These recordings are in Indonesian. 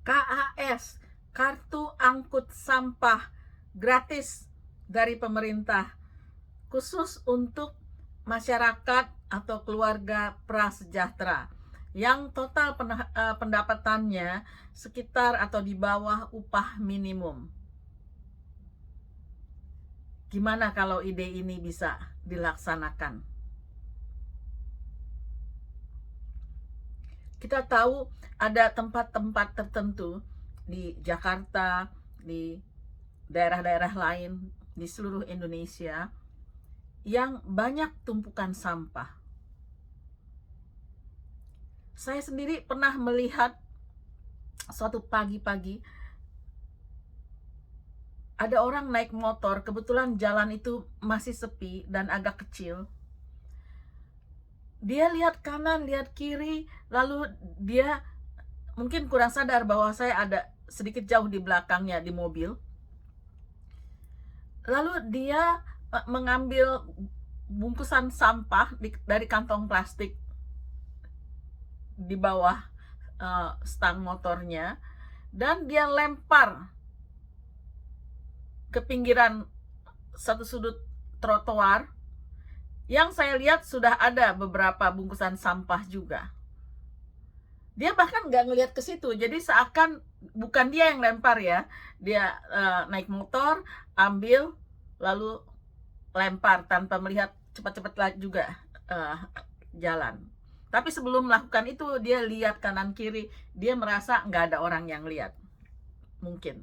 KAS, kartu angkut sampah gratis dari pemerintah, khusus untuk masyarakat atau keluarga prasejahtera yang total pendapatannya sekitar atau di bawah upah minimum. Gimana kalau ide ini bisa dilaksanakan? Kita tahu ada tempat-tempat tertentu di Jakarta, di daerah-daerah lain di seluruh Indonesia yang banyak tumpukan sampah. Saya sendiri pernah melihat suatu pagi-pagi ada orang naik motor, kebetulan jalan itu masih sepi dan agak kecil. Dia lihat kanan, lihat kiri, lalu dia mungkin kurang sadar bahwa saya ada sedikit jauh di belakangnya di mobil. Lalu dia mengambil bungkusan sampah dari kantong plastik di bawah stang motornya, dan dia lempar ke pinggiran satu sudut trotoar yang saya lihat sudah ada beberapa bungkusan sampah juga. Dia bahkan nggak ngelihat ke situ, jadi seakan bukan dia yang lempar ya, dia naik motor, ambil, lalu lempar tanpa melihat, cepat-cepat juga jalan. Tapi sebelum melakukan itu dia lihat kanan kiri, dia merasa nggak ada orang yang lihat, mungkin.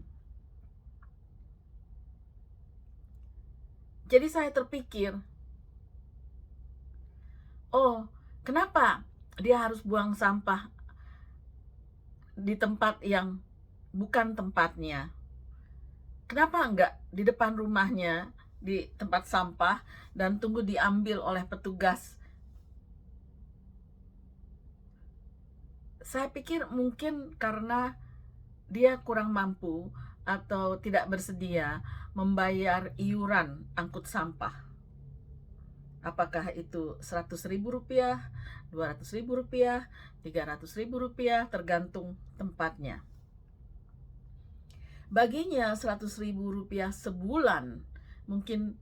Jadi saya terpikir, oh, kenapa dia harus buang sampah di tempat yang bukan tempatnya? Kenapa enggak di depan rumahnya, di tempat sampah, dan tunggu diambil oleh petugas? Saya pikir mungkin karena dia kurang mampu atau tidak bersedia membayar iuran angkut sampah. Apakah itu Rp100.000, Rp200.000, Rp300.000, tergantung tempatnya. Baginya Rp100.000 sebulan, mungkin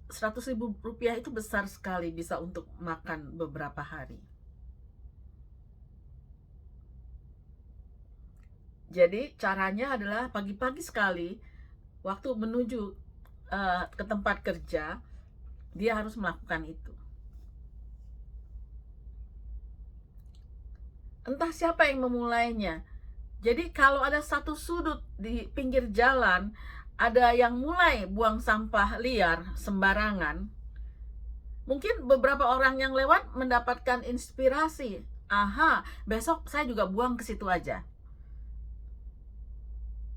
Rp100.000 itu besar sekali, bisa untuk makan beberapa hari. Jadi caranya adalah pagi-pagi sekali, waktu menuju ke tempat kerja, dia harus melakukan itu. Entah siapa yang memulainya. Jadi kalau ada satu sudut di pinggir jalan, ada yang mulai buang sampah liar sembarangan, mungkin beberapa orang yang lewat mendapatkan inspirasi. Aha, besok saya juga buang ke situ aja.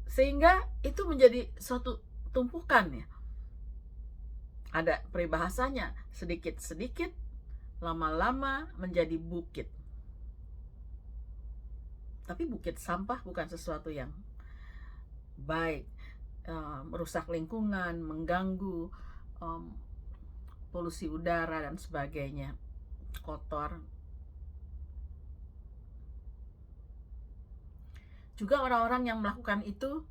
Sehingga itu menjadi suatu tumpukan ya. Ada peribahasanya, sedikit-sedikit lama-lama menjadi bukit. Tapi bukit sampah bukan sesuatu yang baik, merusak lingkungan, mengganggu, polusi udara dan sebagainya, kotor. Juga orang-orang yang melakukan itu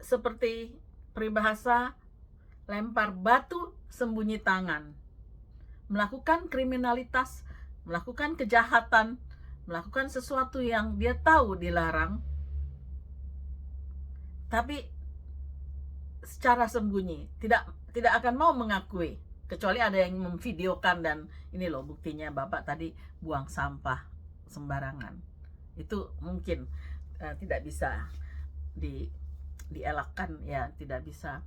seperti peribahasa, lempar batu sembunyi tangan, melakukan kriminalitas, melakukan kejahatan, melakukan sesuatu yang dia tahu dilarang, tapi secara sembunyi, tidak akan mau mengakui, kecuali ada yang memvideokan dan ini loh buktinya Bapak tadi buang sampah sembarangan. Itu mungkin tidak bisa dielakkan ya, tidak bisa,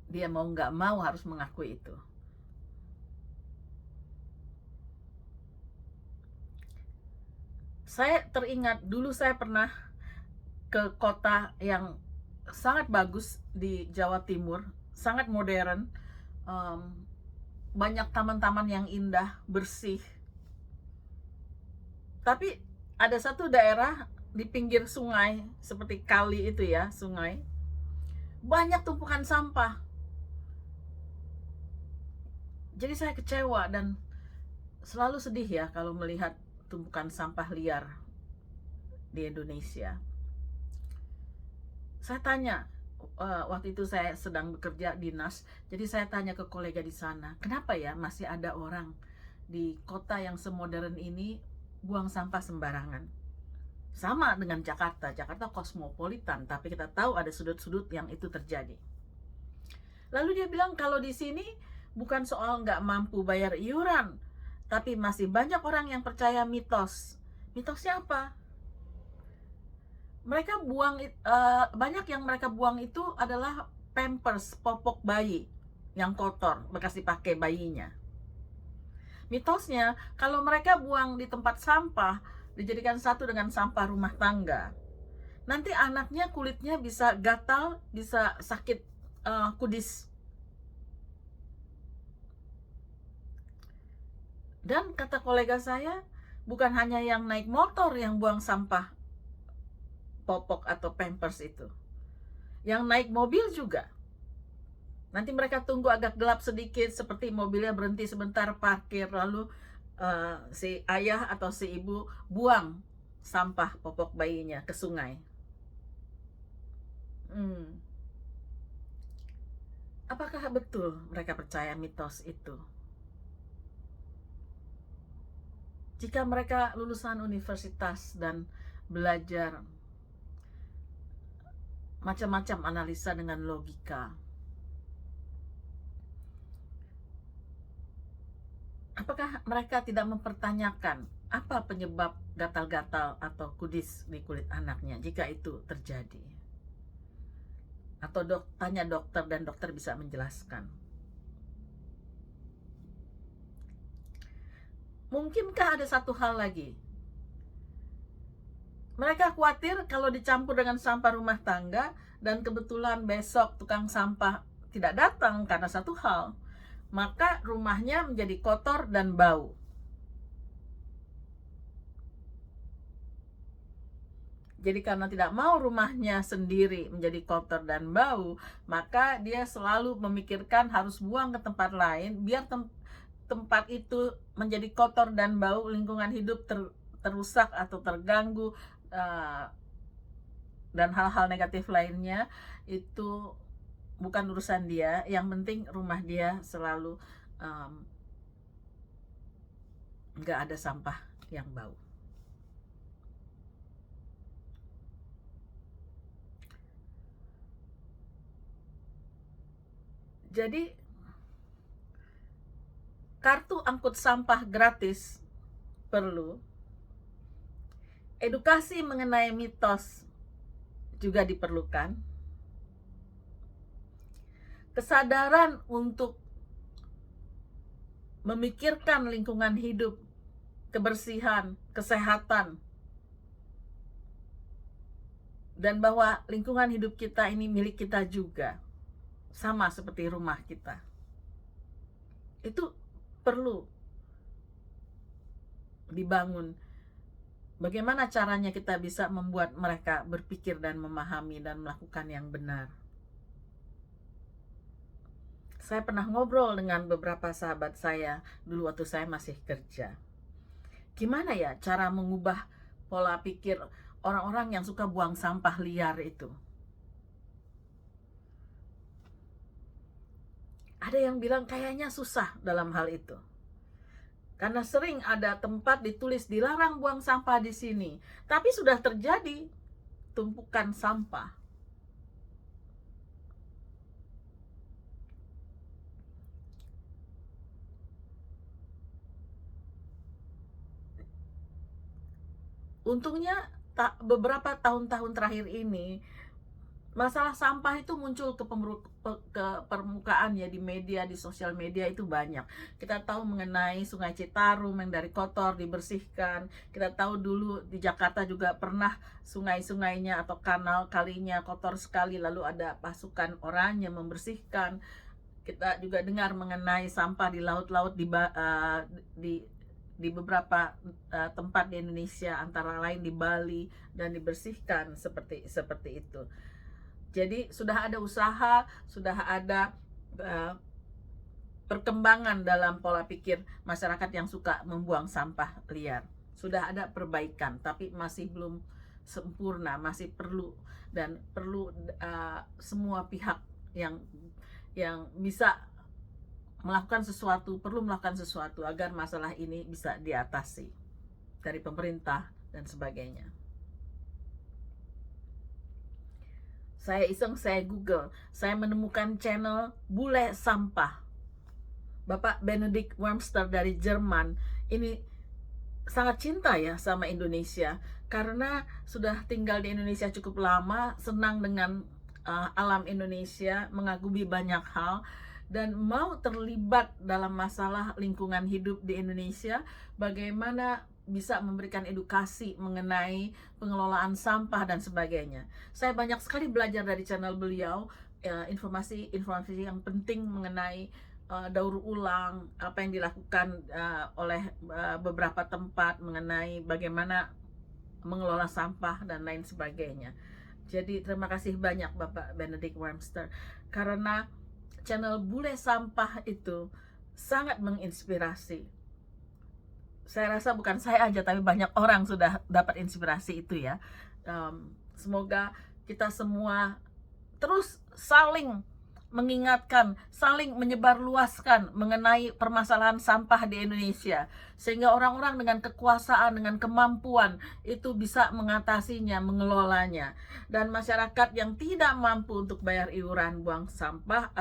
dia mau nggak mau harus mengakui itu. Saya teringat dulu saya pernah ke kota yang sangat bagus di Jawa Timur, sangat modern, banyak taman-taman yang indah, bersih. Tapi ada satu daerah di pinggir sungai, seperti kali itu ya, sungai, banyak tumpukan sampah. Jadi saya kecewa dan selalu sedih ya kalau melihat tumpukan sampah liar di Indonesia. Saya tanya, waktu itu saya sedang bekerja dinas, jadi saya tanya ke kolega di sana, kenapa ya masih ada orang di kota yang semodern ini buang sampah sembarangan? Sama dengan Jakarta, Jakarta kosmopolitan, tapi kita tahu ada sudut-sudut yang itu terjadi. Lalu dia bilang kalau di sini bukan soal nggak mampu bayar iuran, tapi masih banyak orang yang percaya mitos. Mitosnya apa? Mereka buang banyak yang mereka buang itu adalah pampers, popok bayi yang kotor bekas dipakai bayinya. Mitosnya kalau mereka buang di tempat sampah dijadikan satu dengan sampah rumah tangga, nanti anaknya kulitnya bisa gatal, bisa sakit kudis. Dan kata kolega saya, bukan hanya yang naik motor yang buang sampah popok atau pampers itu, yang naik mobil juga. Nanti mereka tunggu agak gelap sedikit, seperti mobilnya berhenti sebentar parkir, lalu si ayah atau si ibu buang sampah popok bayinya ke sungai. Apakah betul mereka percaya mitos itu? Jika mereka lulusan universitas dan belajar macam-macam analisa dengan logika, apakah mereka tidak mempertanyakan apa penyebab gatal-gatal atau kudis di kulit anaknya jika itu terjadi? Atau tanya dokter dan dokter bisa menjelaskan. Mungkinkah ada satu hal lagi? Mereka khawatir kalau dicampur dengan sampah rumah tangga dan kebetulan besok tukang sampah tidak datang karena satu hal, maka rumahnya menjadi kotor dan bau. Jadi karena tidak mau rumahnya sendiri menjadi kotor dan bau, maka dia selalu memikirkan harus buang ke tempat lain biar tempat itu menjadi kotor dan bau, lingkungan hidup terusak atau terganggu, dan hal-hal negatif lainnya. Itu bukan urusan dia, yang penting rumah dia selalu nggak ada sampah yang bau. Jadi kartu angkut sampah gratis perlu, edukasi mengenai mitos juga diperlukan, kesadaran untuk memikirkan lingkungan hidup, kebersihan, kesehatan, dan bahwa lingkungan hidup kita ini milik kita juga, sama seperti rumah kita. Itu perlu dibangun. Bagaimana caranya kita bisa membuat mereka berpikir dan memahami dan melakukan yang benar? Saya pernah ngobrol dengan beberapa sahabat saya dulu waktu saya masih kerja. Gimana ya cara mengubah pola pikir orang-orang yang suka buang sampah liar itu? Ada yang bilang kayaknya susah dalam hal itu. Karena sering ada tempat ditulis dilarang buang sampah di sini, tapi sudah terjadi tumpukan sampah. Untungnya beberapa tahun-tahun terakhir ini masalah sampah itu muncul ke permukaan ya, di media, di sosial media itu banyak. Kita tahu mengenai Sungai Citarum yang dari kotor dibersihkan. Kita tahu dulu di Jakarta juga pernah sungai-sungainya atau kanal kalinya kotor sekali, lalu ada pasukan oranye membersihkan. Kita juga dengar mengenai sampah di laut-laut di beberapa tempat di Indonesia, antara lain di Bali, dan dibersihkan seperti itu. Jadi sudah ada usaha, sudah ada perkembangan dalam pola pikir masyarakat yang suka membuang sampah liar. Sudah ada perbaikan, tapi masih belum sempurna, masih perlu semua pihak yang bisa melakukan sesuatu, perlu melakukan sesuatu agar masalah ini bisa diatasi dari pemerintah dan sebagainya. Saya iseng, saya Google, saya menemukan channel Bule Sampah. Bapak Benedict Wurmster dari Jerman ini sangat cinta ya sama Indonesia karena sudah tinggal di Indonesia cukup lama, senang dengan alam Indonesia, mengagumi banyak hal, dan mau terlibat dalam masalah lingkungan hidup di Indonesia, bagaimana bisa memberikan edukasi mengenai pengelolaan sampah dan sebagainya. Saya banyak sekali belajar dari channel beliau, informasi yang penting mengenai daur ulang, apa yang dilakukan oleh beberapa tempat mengenai bagaimana mengelola sampah dan lain sebagainya. Jadi terima kasih banyak Bapak Benedict Wurmster, karena channel Bule Sampah itu sangat menginspirasi. Saya rasa bukan saya aja, tapi banyak orang sudah dapat inspirasi itu ya. Semoga kita semua terus saling mengingatkan, saling menyebarluaskan mengenai permasalahan sampah di Indonesia, sehingga orang-orang dengan kekuasaan, dengan kemampuan itu bisa mengatasinya, mengelolanya. Dan masyarakat yang tidak mampu untuk bayar iuran buang sampah,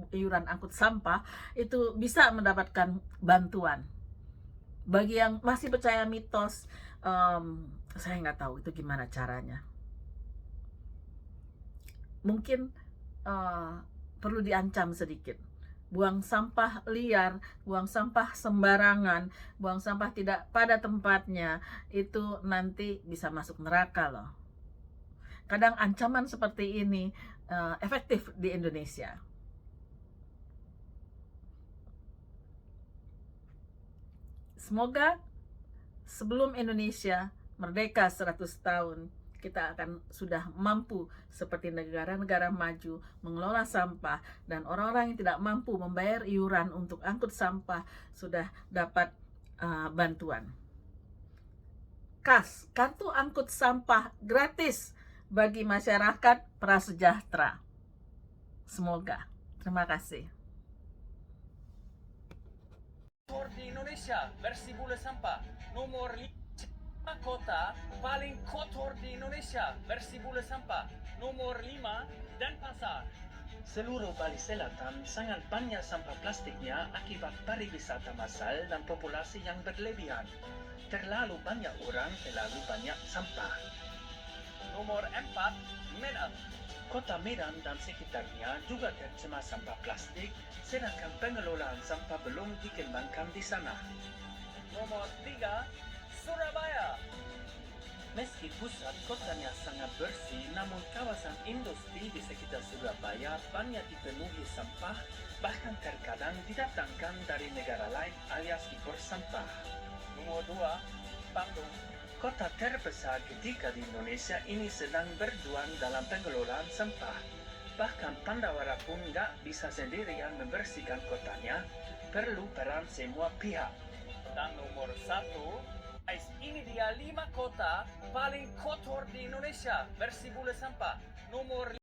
iuran angkut sampah, itu bisa mendapatkan bantuan. Bagi yang masih percaya mitos, saya nggak tahu itu gimana caranya. Mungkin perlu diancam sedikit. Buang sampah liar, buang sampah sembarangan, buang sampah tidak pada tempatnya, itu nanti bisa masuk neraka loh. Kadang ancaman seperti ini efektif di Indonesia. Semoga sebelum Indonesia merdeka 100 tahun, kita akan sudah mampu seperti negara-negara maju mengelola sampah, dan orang-orang yang tidak mampu membayar iuran untuk angkut sampah sudah dapat bantuan. KAS, kartu angkut sampah gratis bagi masyarakat prasejahtera. Semoga. Terima kasih. Di Indonesia versi Bule Sampah nomor 5 kota paling kotor di Indonesia versi Bule Sampah nomor 5 Denpasar. Seluruh Bali Selatan sangat banyak sampah plastiknya akibat pariwisata massal dan populasi yang berlebihan. Terlalu banyak orang, terlalu banyak sampah. Nomor 4 Medan. Kota Medan dan sekitarnya juga tercemar sampah plastik, sedangkan pengelolaan sampah belum dikembangkan di sana. Nomor 3 Surabaya. Meski pusat kotanya sangat bersih, namun kawasan industri di sekitar Surabaya banyak dipenuhi sampah, bahkan terkadang didatangkan dari negara lain alias impor sampah. Nomor 2 Bandung. Kota terbesar ketiga di Indonesia ini sedang berjuang dalam pengelolaan sampah. Bahkan Pandawara pun nggak bisa sendirian membersihkan kotanya, perlu peran semua pihak. Dan nomor 1, ini dia 5 kota paling kotor di Indonesia versi Bule Sampah. Nomor